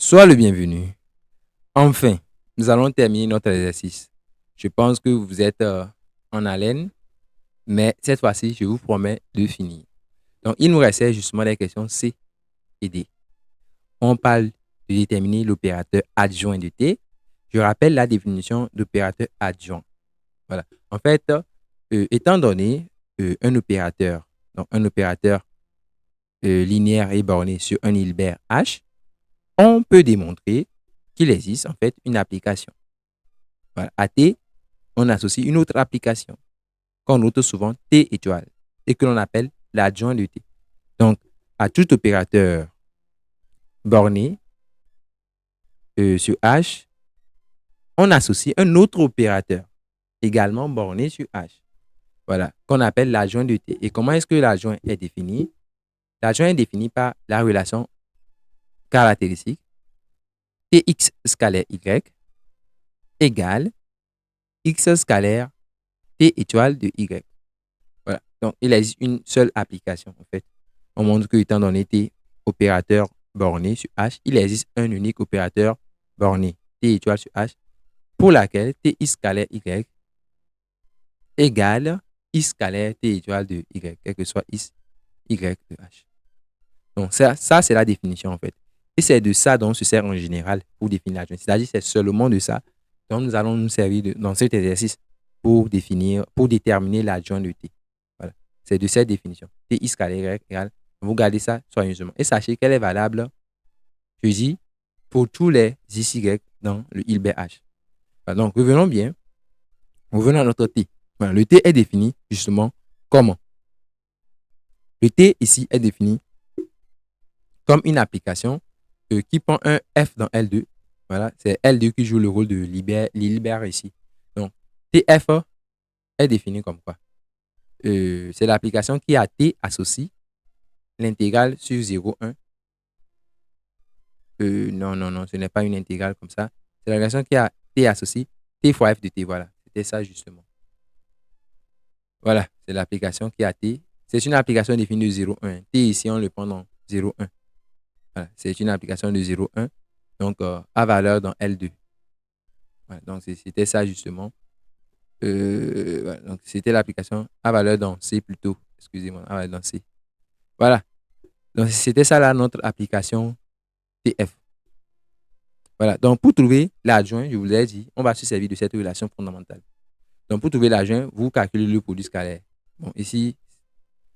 Sois le bienvenu. Enfin, nous allons terminer notre exercice. Je pense que vous êtes en haleine, mais cette fois-ci, je vous promets de finir. Donc, il nous restait justement les questions C et D. On parle de déterminer l'opérateur adjoint de T. Je rappelle la définition d'opérateur adjoint. Voilà. En fait, étant donné un opérateur, donc un opérateur linéaire et borné sur un Hilbert H, on peut démontrer qu'il existe en fait une application. Voilà. À T, on associe une autre application qu'on note souvent T étoile et que l'on appelle l'adjoint de T. Donc, à tout opérateur borné sur H, on associe un autre opérateur également borné sur H. Voilà, qu'on appelle l'adjoint de T. Et comment est-ce que l'adjoint est défini? L'adjoint est défini par la relation caractéristique Tx scalaire Y égale X scalaire T étoile de Y. Voilà. Donc, il existe une seule application, en fait. On montre que, étant donné T opérateur borné sur H, il existe un unique opérateur borné, T étoile sur H, pour laquelle T scalaire Y égale I scalaire T étoile de Y, quel que soit I, Y de H. Donc, ça c'est la définition, en fait. Et c'est de ça dont on se sert en général pour définir l'adjoint. C'est-à-dire c'est seulement de ça dont nous allons nous servir dans cet exercice pour déterminer l'adjoint de T. Voilà. C'est de cette définition. T I scalaire Y égale. Vous gardez ça soigneusement. Et sachez qu'elle est valable, je dis, pour tous les Y dans le Hilbert H. Voilà. Donc, revenons bien. Revenons à notre T. Voilà. Le T est défini justement comment? Le T ici est défini comme une application qui prend un F dans L2. Voilà, c'est L2 qui joue le rôle de Hilbert ici. Donc, TF est défini comme quoi? C'est l'application qui a T associe l'intégrale sur 0, 1. Non, ce n'est pas une intégrale comme ça. C'est l'application qui a T associe T fois F de T. Voilà, c'était ça justement. Voilà, c'est l'application qui a T. C'est une application définie de 0, 1. T ici, on le prend dans 0, 1. Voilà, c'est une application de 0, 1. Donc, à valeur dans L2. Voilà, donc, c'était ça justement. Voilà, donc, c'était l'application à valeur dans C plutôt. Excusez-moi, à valeur dans C. Voilà. Donc, c'était ça là, notre application TF. Voilà. Donc, pour trouver l'adjoint, je vous l'ai dit, on va se servir de cette relation fondamentale. Donc, pour trouver l'adjoint, vous calculez le produit scalaire. Bon, ici,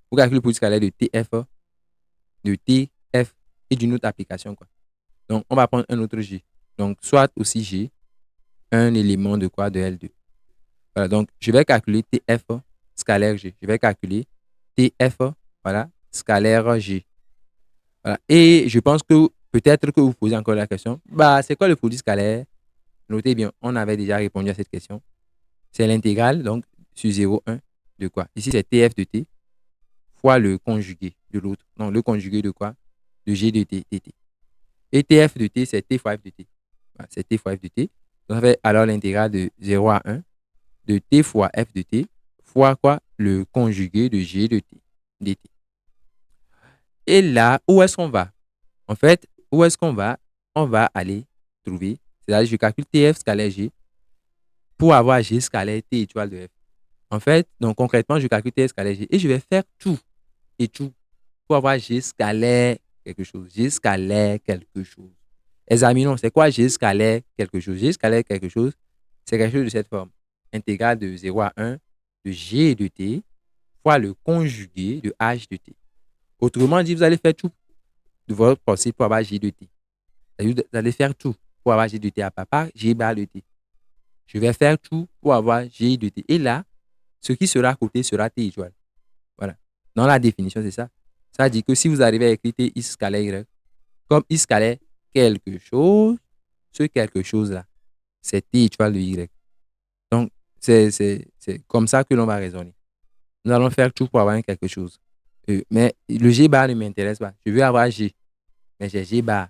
vous calculez le produit scalaire de TF, de TF et d'une autre application, quoi. Donc, on va prendre un autre G. Donc, soit aussi G, un élément de quoi? De L2. Voilà, donc, je vais calculer TF scalaire G. Je vais calculer TF, voilà, scalaire G. Voilà. Et je pense que peut-être que vous posez encore la question, bah, c'est quoi le produit scalaire? Notez bien, on avait déjà répondu à cette question. C'est l'intégrale, donc, sur 0, 1, de quoi? Ici, c'est TF de T fois le conjugué de l'autre. Non, le conjugué de quoi? De G de T, dt. Et TF de T, c'est T fois F de T. Voilà, c'est T fois F de T. Donc, ça fait alors l'intégrale de 0 à 1 de T fois F de T fois quoi? Le conjugué de G de T, dt. Et là, où est-ce qu'on va? En fait, où est-ce qu'on va? On va aller trouver, c'est-à-dire je calcule TF scalaire G pour avoir G scalaire T étoile de F. En fait, donc concrètement, je calcule TF scalaire G et je vais faire tout et tout pour avoir G scalaire quelque chose. G scalaire quelque chose. Examinons, c'est quoi G scalaire quelque chose? G scalaire quelque chose, c'est quelque chose de cette forme. Intégrale de 0 à 1 de G de T fois le conjugué de H de T. Autrement dit, vous allez faire tout de votre possible pour avoir G de T. Vous allez faire tout pour avoir G de T à papa, G bar de T. Je vais faire tout pour avoir G de T. Et là, ce qui sera à côté sera T étoile. Voilà. Dans la définition, c'est ça. Ça dit que si vous arrivez à écrire T I scalaire Y, comme I scalaire quelque chose, ce quelque chose-là, c'est T étoile de Y. Donc, c'est comme ça que l'on va raisonner. Nous allons faire tout pour avoir quelque chose. Mais le G bar ne m'intéresse pas. Je veux avoir G. Mais j'ai G bar.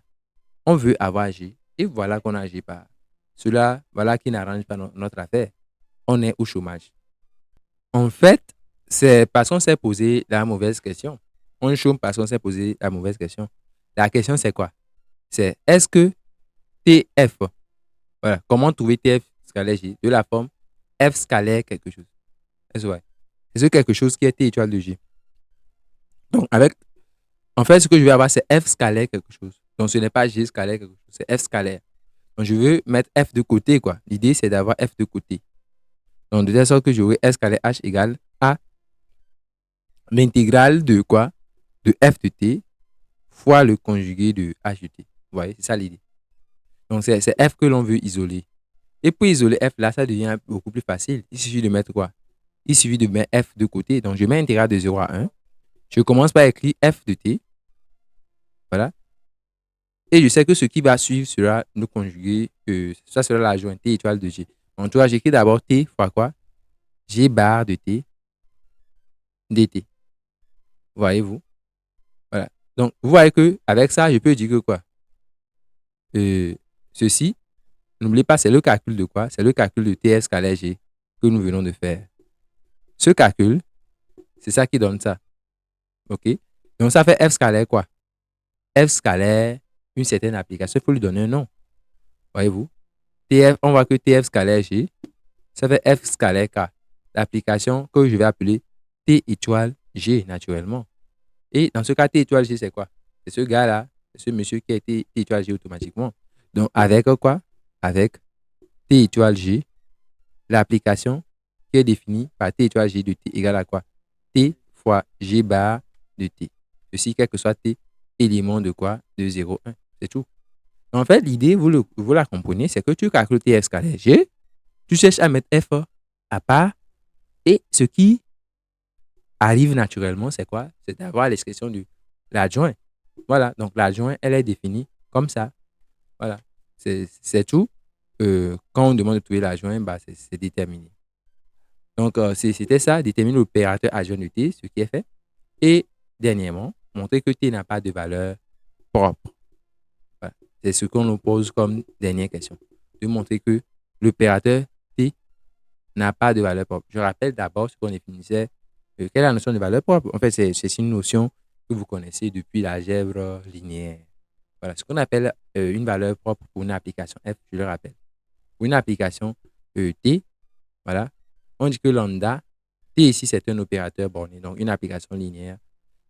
On veut avoir G. Et voilà qu'on a G bar. Cela, voilà qui n'arrange pas notre affaire. On est au chômage. En fait, c'est parce qu'on s'est posé la mauvaise question. On chôme parce qu'on s'est posé la mauvaise question. La question, c'est quoi? C'est est-ce que TF. Voilà. Comment trouver TF scalaire G de la forme F scalaire quelque chose. Est-ce vrai? C'est ce quelque chose qui est T étoile de G. Donc, en fait, ce que je vais avoir, c'est F scalaire quelque chose. Donc, ce n'est pas G scalaire quelque chose, c'est F scalaire. Donc, je veux mettre F de côté, quoi. L'idée, c'est d'avoir F de côté. Donc, de telle sorte que j'aurai S scalaire H égale à l'intégrale de quoi? De F de T fois le conjugué de H de T. Vous voyez, c'est ça l'idée. Donc, c'est F que l'on veut isoler. Et pour isoler F, là, ça devient beaucoup plus facile. Il suffit de mettre quoi? Il suffit de mettre F de côté. Donc, je mets intégrale de 0 à 1. Je commence par écrire F de T. Voilà. Et je sais que ce qui va suivre sera le conjugué, ça sera la jointe T étoile de G. En tout cas, j'écris d'abord T fois quoi? G bar de T dt. Voyez-vous? Voilà. Donc, vous voyez que avec ça, je peux dire que quoi? Ceci, n'oubliez pas, c'est le calcul de quoi? C'est le calcul de TF scalaire G que nous venons de faire. Ce calcul, c'est ça qui donne ça. OK? Donc, ça fait F scalaire quoi? F scalaire, une certaine application, il faut lui donner un nom. Voyez-vous? TF, on voit que TF scalaire G, ça fait F scalaire K. L'application que je vais appeler T étoile G, naturellement. Et dans ce cas, T étoile G, c'est quoi? C'est ce gars-là, c'est ce monsieur qui a été T étoile G automatiquement. Donc, avec quoi? Avec T étoile G, l'application qui est définie par T étoile G de T égale à quoi? T fois G bar de T. Ceci, quel que soit T, élément de quoi? De 0, 1. C'est tout. En fait, l'idée, vous la comprenez, c'est que tu calcules TF scalaire G, tu cherches à mettre F à part, et ce qui arrive naturellement, c'est quoi? C'est d'avoir l'expression de l'adjoint. Voilà, donc l'adjoint, elle est définie comme ça. Voilà, c'est tout. Quand on demande de trouver l'adjoint, bah, c'est déterminé. Donc, c'était ça, déterminer l'opérateur adjoint de T, ce qui est fait. Et dernièrement, montrer que T n'a pas de valeur propre. Voilà. C'est ce qu'on nous pose comme dernière question. De montrer que l'opérateur T n'a pas de valeur propre. Je rappelle d'abord ce qu'on définissait. Quelle est la notion de valeur propre? En fait, c'est une notion que vous connaissez depuis l'algèbre linéaire. Voilà, ce qu'on appelle une valeur propre pour une application F, je le rappelle. Pour une application T, voilà, on dit que lambda, T ici, c'est un opérateur borné, donc une application linéaire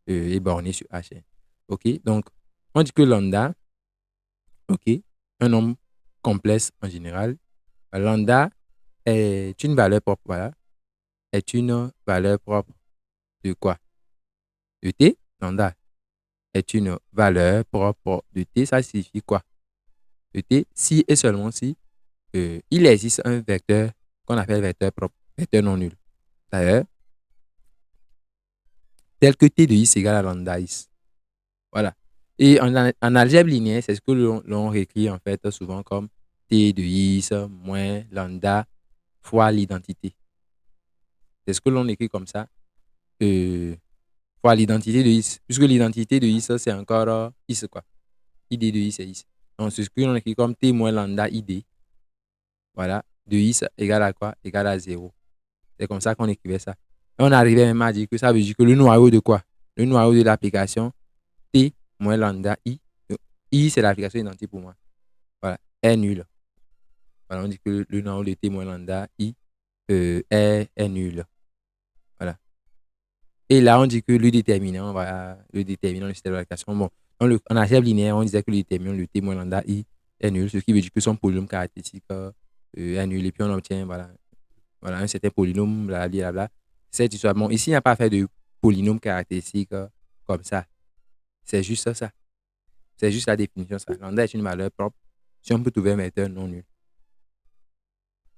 est bornée sur H. OK, donc on dit que lambda, OK, un nombre complexe en général, lambda est une valeur propre, voilà, est une valeur propre de quoi? De T, lambda est une valeur propre de T, ça signifie quoi? De T, si et seulement si il existe un vecteur qu'on appelle vecteur propre, vecteur non nul. D'ailleurs, tel que T de X égale à lambda X. Voilà. Et en algèbre linéaire, c'est ce que l'on réécrit en fait souvent comme T de X moins lambda fois l'identité. C'est ce que l'on écrit comme ça. Fois l'identité de X. Puisque l'identité de X, c'est encore X quoi. ID de X, c'est X. Donc, c'est ce que l'on écrit comme T moins lambda ID. Voilà. De X égale à quoi? Égale à 0. C'est comme ça qu'on écrivait ça. Et on arrivait même à dire que ça veut dire que le noyau de quoi? Le noyau de l'application T moins lambda I. I, c'est l'application identique pour moi. Voilà. Est nul. Voilà, on dit que le noyau de T moins lambda I est nul. Voilà. Et là, on dit que le déterminant, voilà, le déterminant de cette application, bon, en algèbre linéaire, on disait que le déterminant de T moins lambda I est nul, ce qui veut dire que son polynôme caractéristique est nul. Et puis on obtient, voilà, un certain polynôme, blablabla. Cette histoire. Bon, ici, il n'y a pas à faire de polynôme caractéristique comme ça. C'est juste ça. C'est juste la définition. Ça. Lambda est une valeur propre. Si on peut trouver un vecteur non nul,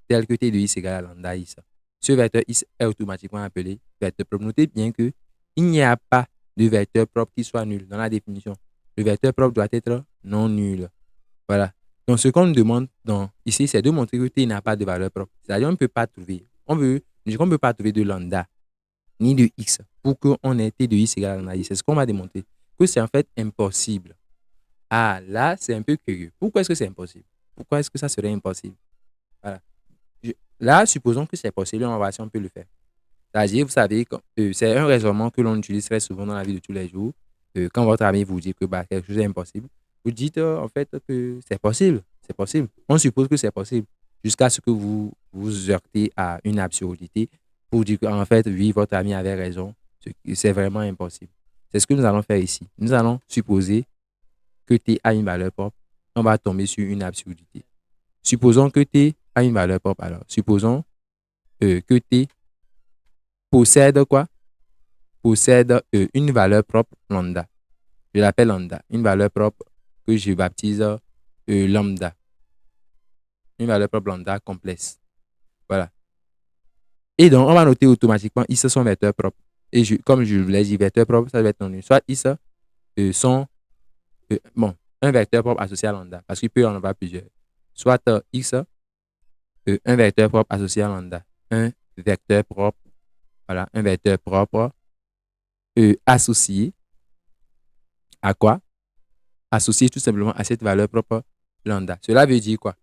tel que T de X égale à lambda X, ce vecteur X est automatiquement appelé vecteur propre. Notez bien qu'il n'y a pas de vecteur propre qui soit nul dans la définition. Le vecteur propre doit être non nul. Voilà. Donc, ce qu'on nous demande ici, c'est de montrer que T n'a pas de valeur propre. C'est-à-dire qu'on ne peut pas trouver. On ne peut pas trouver de lambda ni de X pour qu'on ait T de X égale à lambda X. C'est ce qu'on va démontrer. Que c'est en fait impossible. Ah, là, c'est un peu curieux. Pourquoi est-ce que c'est impossible? Pourquoi est-ce que ça serait impossible? Voilà. Là, supposons que c'est possible, on va voir si on peut le faire. C'est-à-dire, vous savez, c'est un raisonnement que l'on utilise très souvent dans la vie de tous les jours. Quand votre ami vous dit que quelque chose est impossible, vous dites en fait que c'est possible. C'est possible. On suppose que c'est possible jusqu'à ce que vous vous heurtez à une absurdité pour dire qu'en fait, oui, votre ami avait raison. C'est vraiment impossible. C'est ce que nous allons faire ici. Nous allons supposer que T a une valeur propre. On va tomber sur une absurdité. Supposons que T a une valeur propre. Alors, supposons que T possède quoi? Possède une valeur propre lambda. Je l'appelle lambda. Une valeur propre que je baptise lambda. Une valeur propre lambda complexe. Voilà. Et donc, on va noter automatiquement is son vecteur propre. Et comme je vous l'ai dit, vecteur propre, ça va être non nul. Soit is sont, bon, un vecteur propre associé à lambda, parce qu'il peut y en avoir plusieurs. Soit x, un vecteur propre associé à lambda. Un vecteur propre, voilà, un vecteur propre associé à quoi? Associé tout simplement à cette valeur propre lambda. Cela veut dire quoi?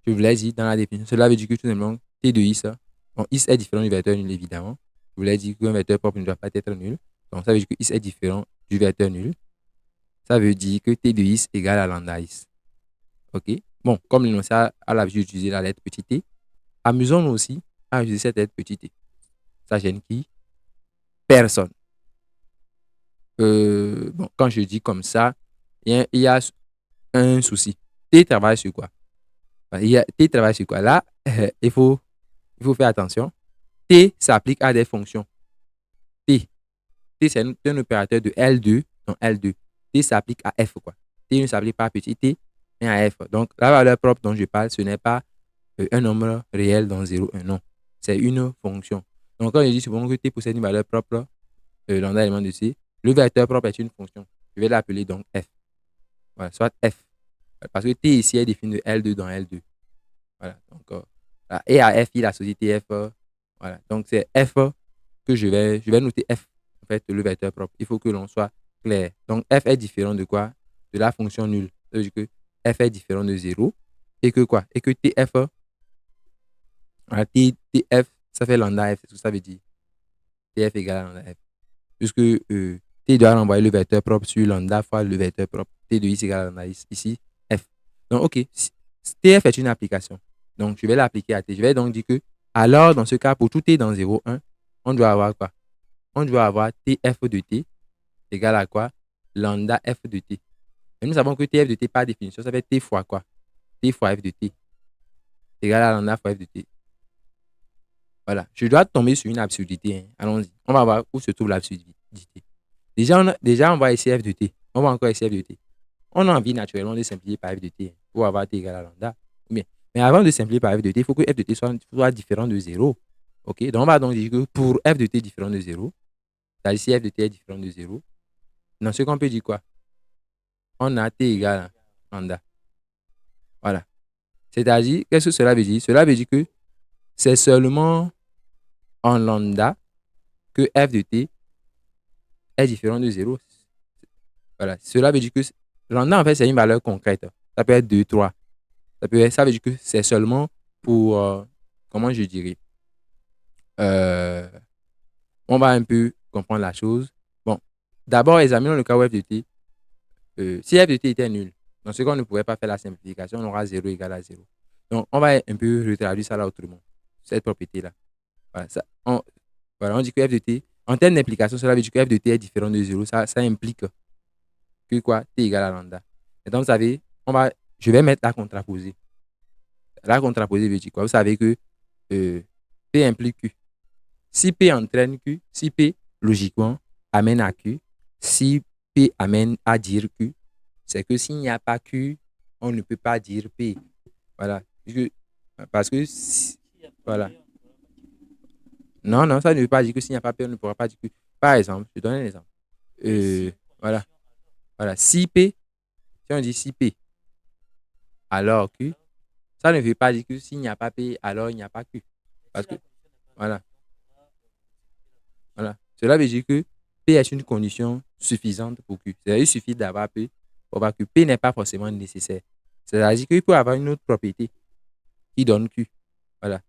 Je vous l'ai dit dans la définition. Cela veut dire que tout simplement, T de is, bon, is est différent du vecteur nul, évidemment. Je vous l'ai dit qu'un vecteur propre ne doit pas être nul. Donc, ça veut dire que is est différent du vecteur nul. Ça veut dire que T de is égale à lambda is. OK? Bon, comme l'énoncé a l'habitude d'utiliser la lettre petit t, amusons-nous aussi à utiliser cette lettre petit t. Ça gêne qui? Personne. Bon, quand je dis comme ça, il y a un souci. T travaille sur quoi? T travaille sur quoi? Là, il faut faire attention. T s'applique à des fonctions. T, c'est un opérateur de L2 dans L2. T s'applique à F, quoi. T ne s'applique pas à petit t, mais à F. Donc, la valeur propre dont je parle, ce n'est pas un nombre réel dans 0, 1, non. C'est une fonction. Donc, quand je dis souvent que T possède une valeur propre, lambda élément de C, le vecteur propre est une fonction. Je vais l'appeler donc F. Voilà, soit F. Parce que T ici est défini de L2 dans L2. Voilà. Donc, et à F, il associe TF. Voilà. Donc, c'est F que je vais noter F, en fait, le vecteur propre. Il faut que l'on soit clair. Donc, F est différent de quoi? De la fonction nulle. Ça veut dire que F est différent de 0. Et que quoi? Et que TF, voilà, TF, ça fait lambda F. C'est ce que ça veut dire. TF égale à lambda F. Puisque T doit renvoyer le vecteur propre sur lambda fois le vecteur propre. T de I égale à lambda ici, F. Donc, OK. TF est une application. Donc, je vais l'appliquer à T. Je vais donc dire que, alors, dans ce cas, pour tout T dans 0, 1, on doit avoir quoi? On doit avoir TF de T égale à quoi? Lambda F de T. Et nous savons que TF de T, par définition, ça fait T fois quoi? T fois F de T égale à lambda fois F de T. Voilà. Je dois tomber sur une absurdité. Hein. Allons-y. On va voir où se trouve l'absurdité. Déjà, on va essayer F de T. On va encore essayer F de T. On a envie naturellement de simplifier par F de T pour avoir T égale à lambda. Bien. Mais avant de simplifier par F de T, il faut que F de T soit différent de 0. OK? Donc, on va donc dire que pour F de T différent de 0, c'est-à-dire si F de T est différent de 0, dans ce qu'on peut dire quoi? On a T égale à lambda. Voilà. C'est-à-dire, qu'est-ce que cela veut dire? Cela veut dire que c'est seulement en lambda que F de T est différent de 0. Voilà. Cela veut dire que lambda, en fait, c'est une valeur concrète. Ça peut être 2, 3. Ça veut dire que c'est seulement pour, comment je dirais, euh, on va un peu comprendre la chose. Bon, d'abord, examinons le cas où F de T. Si F de T était nul, dans ce cas, on ne pouvait pas faire la simplification, on aura 0 égale à 0. Donc, on va un peu retraduire ça là autrement, cette propriété-là. Voilà, on dit que F de T, en termes d'implication, cela veut dire que F de T est différent de 0. Ça implique que quoi? T égale à lambda. Et donc, vous savez, je vais mettre la contraposée. La contraposée veut dire quoi? Vous savez que P implique Q. Si P entraîne Q, si P, logiquement, amène à Q, si P amène à dire Q, c'est que s'il n'y a pas Q, on ne peut pas dire P. Voilà. Parce que, voilà. Non, non, ça ne veut pas dire que s'il n'y a pas P, on ne pourra pas dire Q. Par exemple, je donne un exemple. Voilà. Voilà. Si P, si on dit si P, alors Q, ça ne veut pas dire que s'il n'y a pas P, alors il n'y a pas Q. Parce que, voilà. Voilà. Cela veut dire que P est une condition suffisante pour Q. C'est-à-dire qu'il suffit d'avoir P pour voir que P n'est pas forcément nécessaire. C'est-à-dire qu'il peut avoir une autre propriété qui donne Q. Voilà.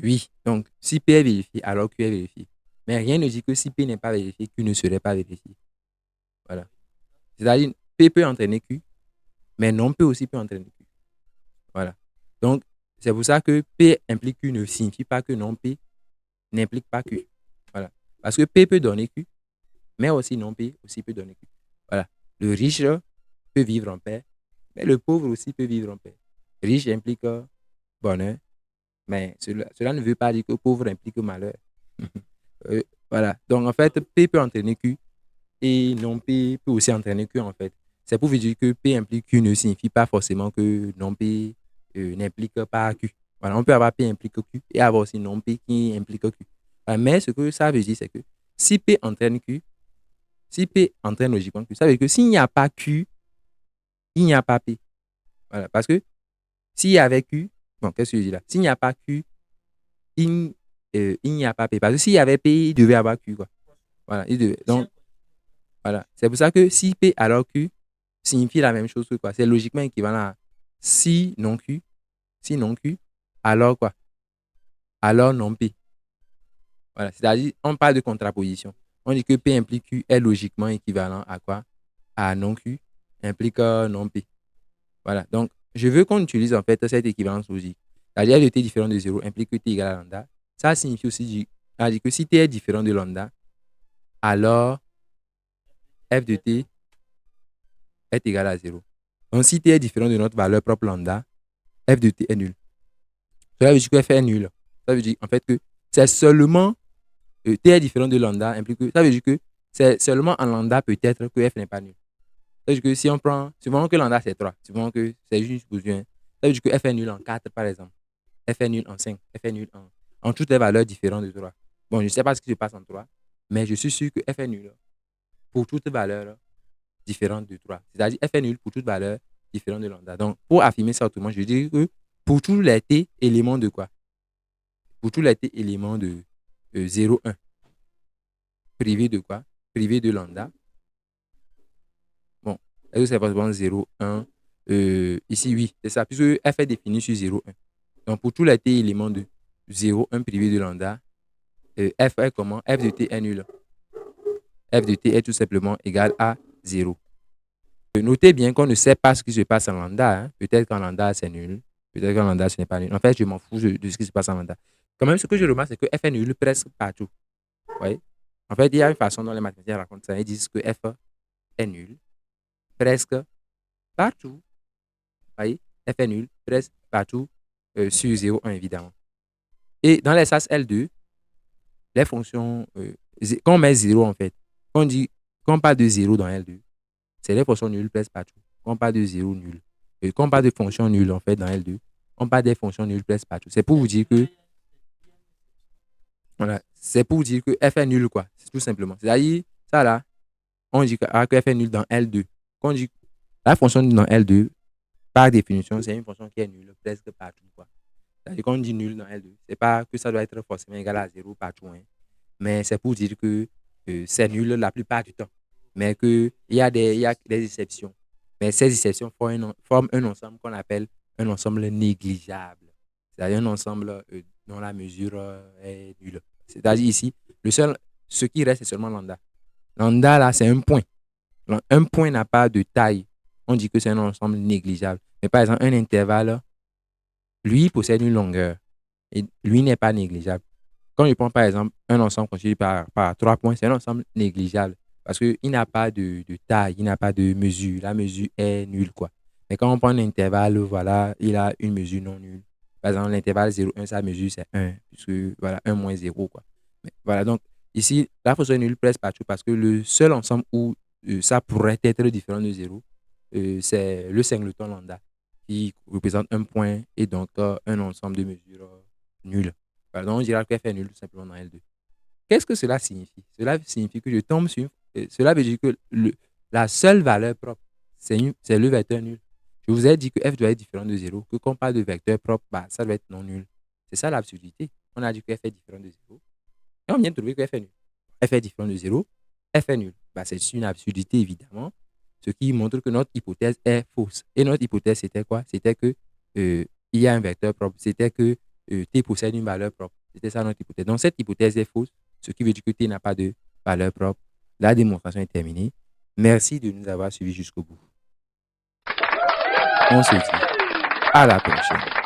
Oui. Donc, si P est vérifié, alors Q est vérifié. Mais rien ne dit que si P n'est pas vérifié, Q ne serait pas vérifié. Voilà. C'est-à-dire, P peut entraîner Q, mais non P aussi peut entraîner Q. Voilà. Donc, c'est pour ça que P implique Q ne signifie pas que non P n'implique pas Q. Voilà. Parce que P peut donner Q, mais aussi non P aussi peut donner Q. Voilà. Le riche peut vivre en paix, mais le pauvre aussi peut vivre en paix. Riche implique bonheur, mais cela ne veut pas dire que pauvre implique malheur. Euh, voilà. Donc, en fait, P peut entraîner Q et non P peut aussi entraîner Q, en fait. C'est pour vous dire que P implique Q ne signifie pas forcément que non P n'implique pas Q. Voilà, on peut avoir P implique Q et avoir aussi non P qui implique Q. Voilà, mais ce que ça veut dire, c'est que si P entraîne Q, si P entraîne logiquement Q, ça veut dire que s'il n'y a pas Q, il n'y a pas P. Voilà, parce que s'il y avait Q, bon, qu'est-ce que je dis là? S'il n'y a pas Q, il n'y a pas P. Parce que s'il y avait P, il devait avoir Q, quoi. Voilà, il devait. Donc, voilà. C'est pour ça que si P alors Q signifie la même chose que quoi. C'est logiquement équivalent à si non Q, si non Q, alors quoi? Alors non P. Voilà. C'est-à-dire, on parle de contraposition. On dit que P implique Q est logiquement équivalent à quoi? À non Q implique non P. Voilà. Donc, je veux qu'on utilise en fait cette équivalence logique. C'est-à-dire de t différent de 0 implique que t égale à lambda. Ça signifie aussi que si t est différent de lambda, alors f de t est égal à 0. Donc, si t est différent de notre valeur propre lambda, f de t est nul. Cela veut dire que f est nul. Ça veut dire en fait que c'est seulement t est différent de lambda implique que ça veut dire que c'est seulement en lambda peut-être que f n'est pas nul. Ça veut dire que si on prend, supposons que lambda c'est 3, supposons que c'est juste une supposition, ça veut dire que f est nul en 4 par exemple, f est nul en 5, f est nul en toutes les valeurs différentes de 3. Bon, je ne sais pas ce qui se passe en 3, mais je suis sûr que f est nul pour toutes les valeurs différentes de 3. C'est-à-dire f est nul pour toutes valeurs différentes de lambda. Donc, pour affirmer ça autrement, je dis que pour tous les t éléments de quoi? Pour tous les t éléments de 0, 1, privé de quoi? Privé de lambda. Bon, est-ce que c'est forcément 0, 1? Ici, oui, c'est ça, puisque f est défini sur 0, 1. Donc, pour tous les t éléments de 0, 1 privé de lambda, f est comment? F de t est nul. F de t est tout simplement égal à 0. Notez bien qu'on ne sait pas ce qui se passe en lambda. Hein. Peut-être qu'en lambda, c'est nul. Peut-être qu'en lambda, ce n'est pas nul. En fait, je m'en fous de ce qui se passe en lambda. Quand même, ce que je remarque, c'est que f est nul presque partout. Ouais. En fait, il y a une façon dont les mathématiciens racontent ça. Ils disent que f est nul presque partout. Voyez, f est nul presque partout sur 0, 1, évidemment. Et dans l'espace L2, les fonctions, quand on met 0 en fait, quand on parle de 0 dans L2, c'est les fonctions nulles presque partout. Quand on parle de 0 nul. Et quand on parle de fonctions nulles en fait dans L2, on parle des fonctions nulles presque partout. C'est pour vous dire que, voilà, c'est pour vous dire que f est nul, quoi. C'est tout simplement. C'est-à-dire, ça là, on dit que f est nul dans L2. Quand on dit la fonction nulle dans L2, par définition, c'est une fonction qui est nulle presque partout, quoi. C'est-à-dire qu'on dit nul dans L2. C'est pas que ça doit être forcément égal à 0 partout, hein. Mais c'est pour dire que c'est nul la plupart du temps. Mais qu'il y a des exceptions. Mais ces exceptions forment un ensemble qu'on appelle un ensemble négligeable. C'est-à-dire un ensemble dont la mesure est nulle. C'est-à-dire ici, ce qui reste, c'est seulement lambda. Lambda, là, c'est un point. Un point n'a pas de taille. On dit que c'est un ensemble négligeable. Mais par exemple, un intervalle, lui, possède une longueur. Et lui n'est pas négligeable. Quand je prends par exemple un ensemble constitué par 3 points, c'est un ensemble négligeable parce qu'il n'a pas de taille, il n'a pas de mesure. La mesure est nulle, quoi. Mais quand on prend un intervalle, voilà, il a une mesure non nulle. Par exemple, l'intervalle 0, 1, sa mesure c'est 1, puisque voilà, 1 moins 0, quoi. Mais, voilà, donc ici, la fonction est nulle presque partout parce que le seul ensemble où ça pourrait être différent de 0, c'est le singleton lambda qui représente un point et donc un ensemble de mesures nulles. Pardon, on dira que f est nul tout simplement dans L2. Qu'est-ce que cela signifie? Cela signifie que je tombe sur. Cela veut dire que la seule valeur propre, c'est le vecteur nul. Je vous ai dit que f doit être différent de 0, que quand on parle de vecteur propre, bah, ça doit être non nul. C'est ça l'absurdité. On a dit que f est différent de 0. Et on vient de trouver que f est nul. F est différent de 0, f est nul. Bah, c'est une absurdité, évidemment. Ce qui montre que notre hypothèse est fausse. Et notre hypothèse, c'était quoi? C'était que il y a un vecteur propre. C'était que t possède une valeur propre. C'était ça notre hypothèse. Donc, cette hypothèse est fausse. ce qui veut dire que T n'a pas de valeur propre. La démonstration est terminée. Merci de nous avoir suivis jusqu'au bout. On se dit à la prochaine.